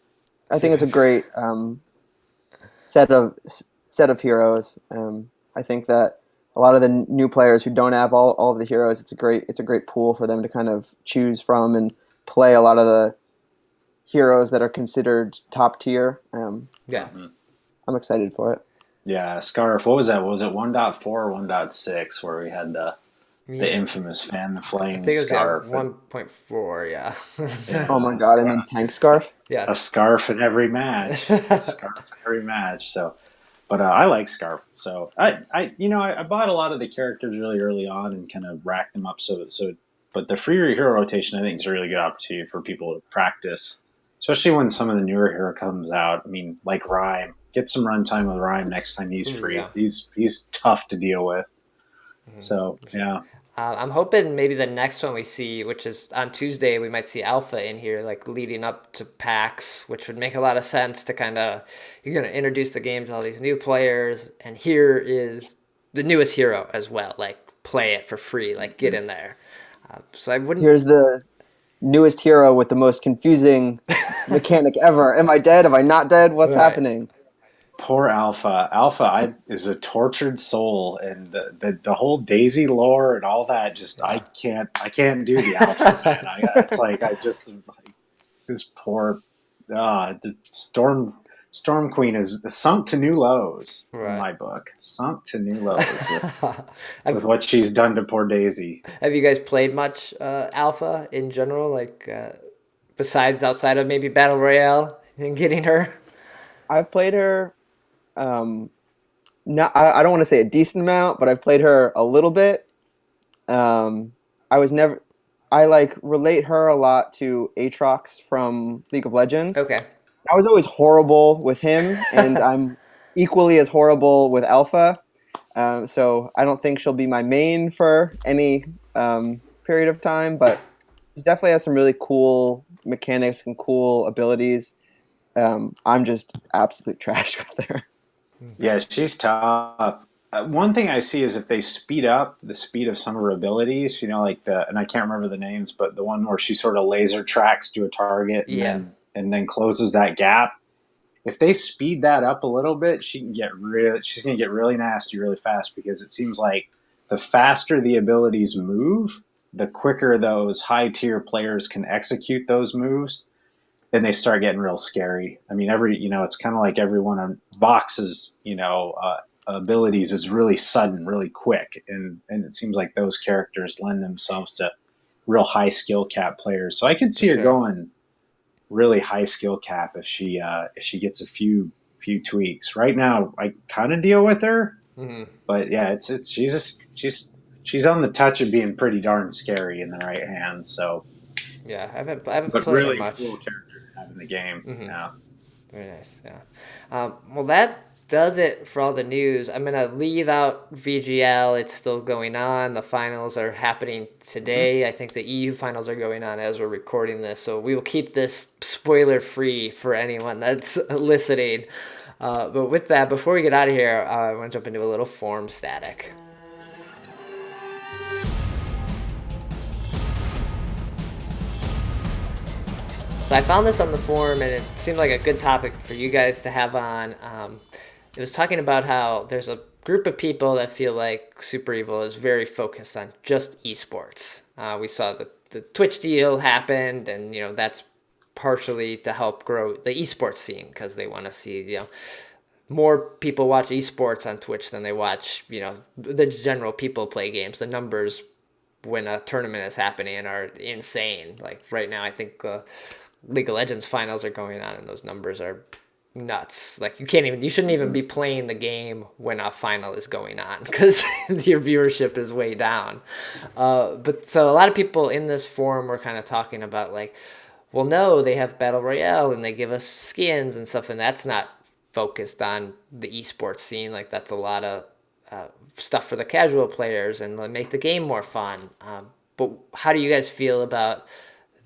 I think it's a great set of set of heroes. I think that a lot of the new players who don't have all of the heroes, it's a great pool for them to kind of choose from and play a lot of the heroes that are considered top tier. Yeah. Hmm. I'm excited for it. Yeah, Scarf. What was that? Was it 1.4 or 1.6 where we had the Yeah. infamous fan, the I flaming think it was yeah, scarf? And 1.4, yeah. Oh yeah, my god! And then Tank Scarf. Yeah. a scarf in every match. A scarf in every match. So, but I like Scarf. So I bought a lot of the characters really early on and kind of racked them up. But the free hero rotation I think is a really good opportunity for people to practice, especially when some of the newer hero comes out. I mean, like Rhyme, get some runtime with Rhyme next time he's Ooh, free. yeah. He's tough to deal with. So yeah, I'm hoping maybe the next one we see, which is on Tuesday, we might see Alpha in here, like leading up to PAX, which would make a lot of sense to kind of, you're going to introduce the game to all these new players, and here is the newest hero as well. Like, play it for free, like get in there. So I wouldn't. Here's the newest hero with the most confusing mechanic ever. Am I dead? Am I not dead? What's Right. happening? Poor Alpha. Alpha is a tortured soul, and the whole Daisy lore and all that. Just I can't do the Alpha, man. It's like I just like this poor Storm Queen is sunk to new lows in Right. my book. Sunk to new lows with have, what she's done to poor Daisy. have you guys played much Alpha in general, like besides outside of maybe Battle Royale and getting her? I've played her. Um, Not, I don't want to say a decent amount, but I've played her a little bit. Um, I was never. I like relate her a lot to Aatrox from League of Legends. Okay. I was always horrible with him, and I'm equally as horrible with Alpha. So I don't think she'll be my main for any period of time, but she definitely has some really cool mechanics and cool abilities. I'm just absolute trash with her. Yeah, she's tough. One thing I see is if they speed up the speed of some of her abilities, like and I can't remember the names, but the one where she sort of laser tracks to a target and Yeah. then closes that gap. If they speed that up a little bit, she's gonna get really nasty really fast because it seems like the faster the abilities move, the quicker those high tier players can execute those moves, and they start getting real scary. I mean, it's kind of like everyone on Vox's, abilities is really sudden, really quick, and it seems like those characters lend themselves to real high skill cap players. So I could see For her sure. going really high skill cap if she gets a few tweaks. Right now, I kind of deal with her, but yeah, it's she's on the touch of being pretty darn scary in the right hands. So, Yeah. I haven't but played her really much. cool character to have in the game. Yeah. Very nice. Yeah. Well, that does it for all the news. I'm gonna leave out VGL. It's still going on. The finals are happening today. I think the EU finals are going on as we're recording this. So we will keep this spoiler free for anyone that's listening. But with that, before we get out of here, I want to jump into a little form static. So I found this on the forum, and it seemed like a good topic for you guys to have on. It was talking about how there's a group of people that feel like Super Evil is very focused on just esports. We saw the Twitch deal happened, and that's partially to help grow the esports scene because they want to see more people watch esports on Twitch than they watch the general people play games. The numbers when a tournament is happening are insane. Like right now, I think League of Legends finals are going on, and those numbers are nuts. Like you shouldn't even be playing the game when a final is going on because your viewership is way down. But so a lot of people in this forum were kind of talking about like, well, no, they have Battle Royale and they give us skins and stuff, and that's not focused on the esports scene. Like that's a lot of stuff for the casual players and make the game more fun. But how do you guys feel about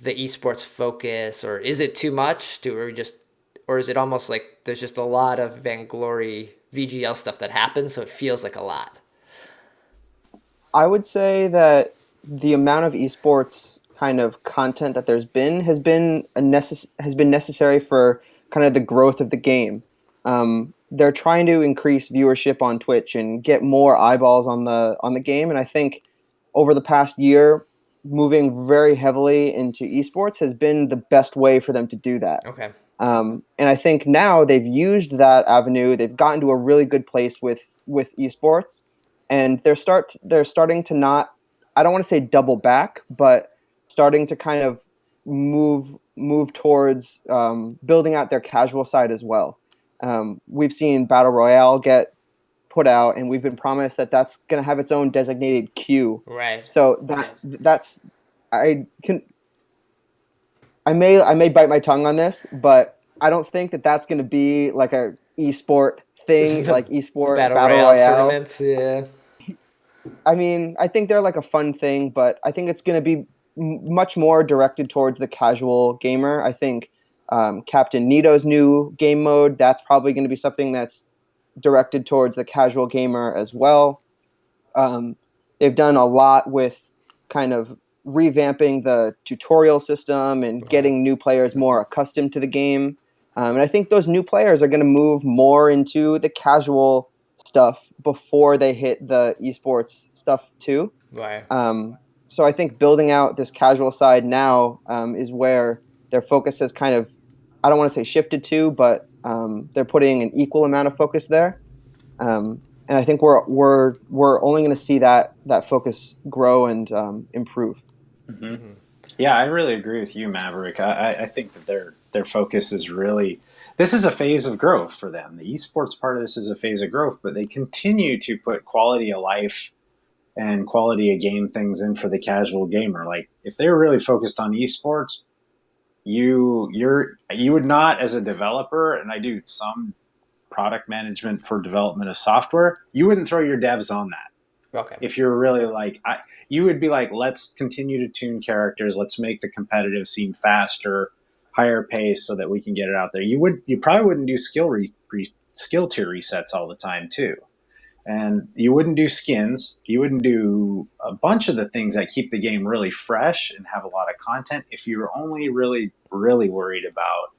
the esports focus, or is it too much? Or is it almost like there's just a lot of Vainglory VGL stuff that happens, so it feels like a lot? I would say that the amount of esports kind of content that there's been has been necessary for kind of the growth of the game. They're trying to increase viewership on Twitch and get more eyeballs on the game, and I think over the past year, moving very heavily into esports has been the best way for them to do that. Okay. And I think now they've used that avenue. They've gotten to a really good place with esports, and they're starting to not. I don't want to say double back, but starting to kind of move towards building out their casual side as well. We've seen Battle Royale get put out, and we've been promised that that's going to have its own designated queue. Right. So that's I can I may bite my tongue on this, but I don't think that that's going to be like a esport thing, The like esport Battle battle Royale royale. tournaments, yeah. I mean, I think they're like a fun thing, but I think it's going to be much more directed towards the casual gamer. I think Captain Nito's new game mode, that's probably going to be something that's directed towards the casual gamer as well. Um, they've done a lot with kind of revamping the tutorial system and getting new players more accustomed to the game. And I think those new players are going to move more into the casual stuff before they hit the esports stuff too. Right. So I think building out this casual side now is where their focus has kind of, I don't want to say shifted to, but they're putting an equal amount of focus there. And I think we're only going to see that focus grow and improve. Mm-hmm. Yeah, I really agree with you, Maverick. I think that their focus is really, this is a phase of growth for them. The esports part of this is a phase of growth, but they continue to put quality of life and quality of game things in for the casual gamer. Like if they were really focused on esports, you would not, as a developer, and I do some product management for development of software, you wouldn't throw your devs on that. Okay. If you're really like, you would be like, let's continue to tune characters, let's make the competitive scene faster, higher pace, so that we can get it out there. You probably wouldn't do skill tier resets all the time too, and you wouldn't do skins. You wouldn't do a bunch of the things that keep the game really fresh and have a lot of content if you were only really worried about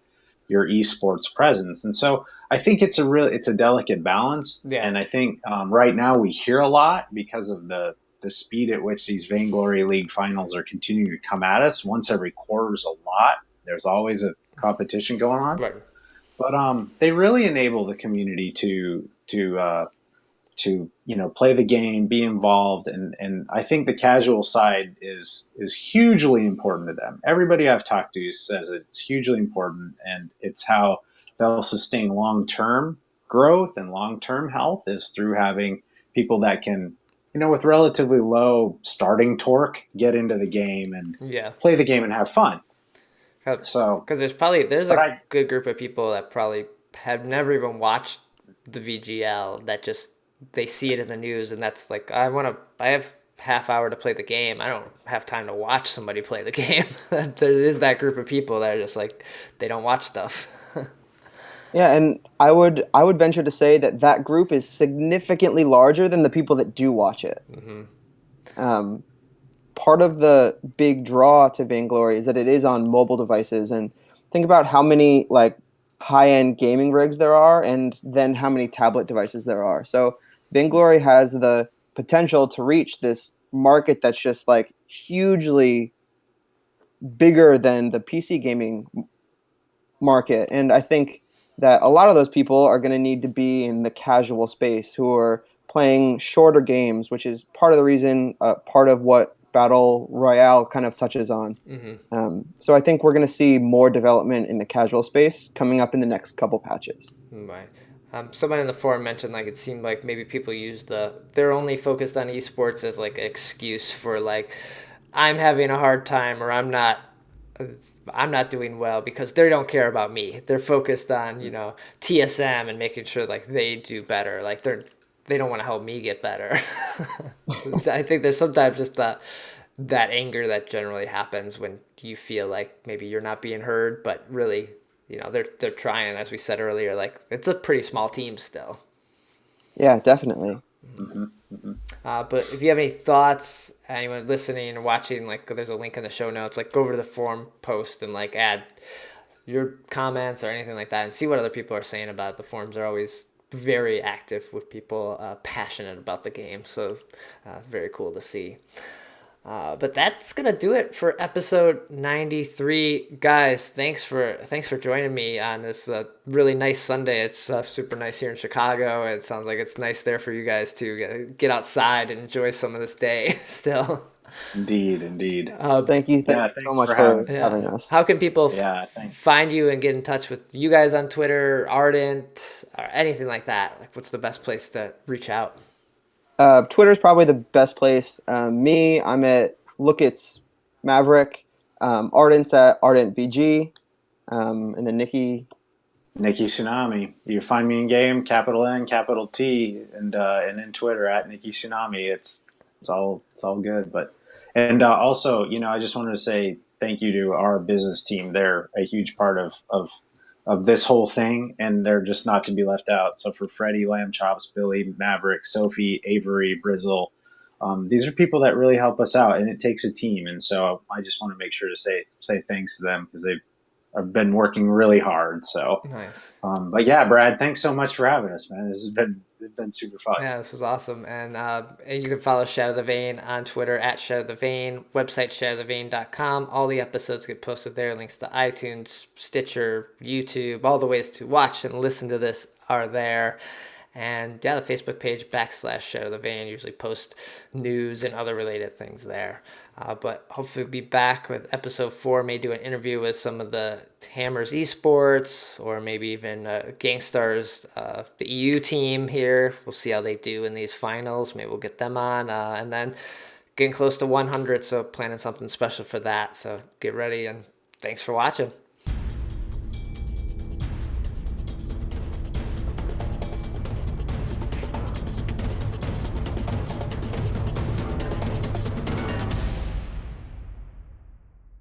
your esports presence. And so I think it's a delicate balance. Yeah. And I think right now we hear a lot because of the speed at which these Vainglory League finals are continuing to come at us. Once every quarter is a lot. There's always a competition going on. Right. But they really enable the community to play the game, be involved, and I think the casual side is hugely important to them. Everybody I've talked to says it's hugely important, and it's how they'll sustain long term growth and long term health is through having people that can, with relatively low starting torque, get into the game and play the game and have fun. So because there's a good group of people that probably have never even watched the VGL, that just they see it in the news, and that's like, I have half hour to play the game. I don't have time to watch somebody play the game. There is that group of people that are just like, they don't watch stuff. Yeah, and I would venture to say that group is significantly larger than the people that do watch it. Part of the big draw to Vainglory is that it is on mobile devices, and think about how many like high-end gaming rigs there are, and then how many tablet devices there are. So Vainglory has the potential to reach this market that's just like hugely bigger than the PC gaming market. And I think that a lot of those people are going to need to be in the casual space, who are playing shorter games, which is part of the reason, part of what Battle Royale kind of touches on. So I think we're going to see more development in the casual space coming up in the next couple patches. Right. Someone in the forum mentioned like it seemed like maybe people used they're only focused on esports as like an excuse for like, I'm having a hard time, or I'm not doing well, because they don't care about me. They're focused on, TSM and making sure like they do better. Like they don't want to help me get better. I think there's sometimes just that anger that generally happens when you feel like maybe you're not being heard, but really, they're trying, as we said earlier, like it's a pretty small team still. Yeah, definitely. But if you have any thoughts, anyone listening or watching, like there's a link in the show notes, like go over to the forum post and like add your comments or anything like that and see what other people are saying about it. The forums are always very active with people passionate about the game. So very cool to see. But that's gonna do it for episode 93, guys. Thanks for joining me on this really nice Sunday. It's super nice here in Chicago. It sounds like it's nice there for you guys to get outside and enjoy some of this day still. Indeed. Thank you so much for having us. How can people find you and get in touch with you guys on Twitter, Ardent, or anything like that? Like, what's the best place to reach out? Twitter is probably the best place. I'm at Lookit's MaveryK. Ardent's at Ardent VG. And then Nicky Tsunami. You find me in game, capital N, capital T, and in Twitter at Nicky Tsunami. It's all good. But also, I just wanted to say thank you to our business team. They're a huge part of this whole thing, and they're just not to be left out. So for Freddie, Lamb Chops, Billy, Maverick, Sophie, Avery, Brizzle, these are people that really help us out, and it takes a team. And so I just want to make sure to say thanks to them because they've I've been working really hard. So, Nice. but yeah, Brad, thanks so much for having us, man. This has been super fun. Yeah, this was awesome. And you can follow Shatter the Vain on Twitter at Shatter the Vain, website shatterthevain.com. All the episodes get posted there. Links to iTunes, Stitcher, YouTube, all the ways to watch and listen to this are there. And yeah, the Facebook page /Shatter the Vain usually post news and other related things there. But hopefully we'll be back with episode 4. May do an interview with some of the Hammers eSports or maybe even Gangstars, the EU team here. We'll see how they do in these finals. Maybe we'll get them on. And then getting close to 100, so planning something special for that. So get ready and thanks for watching.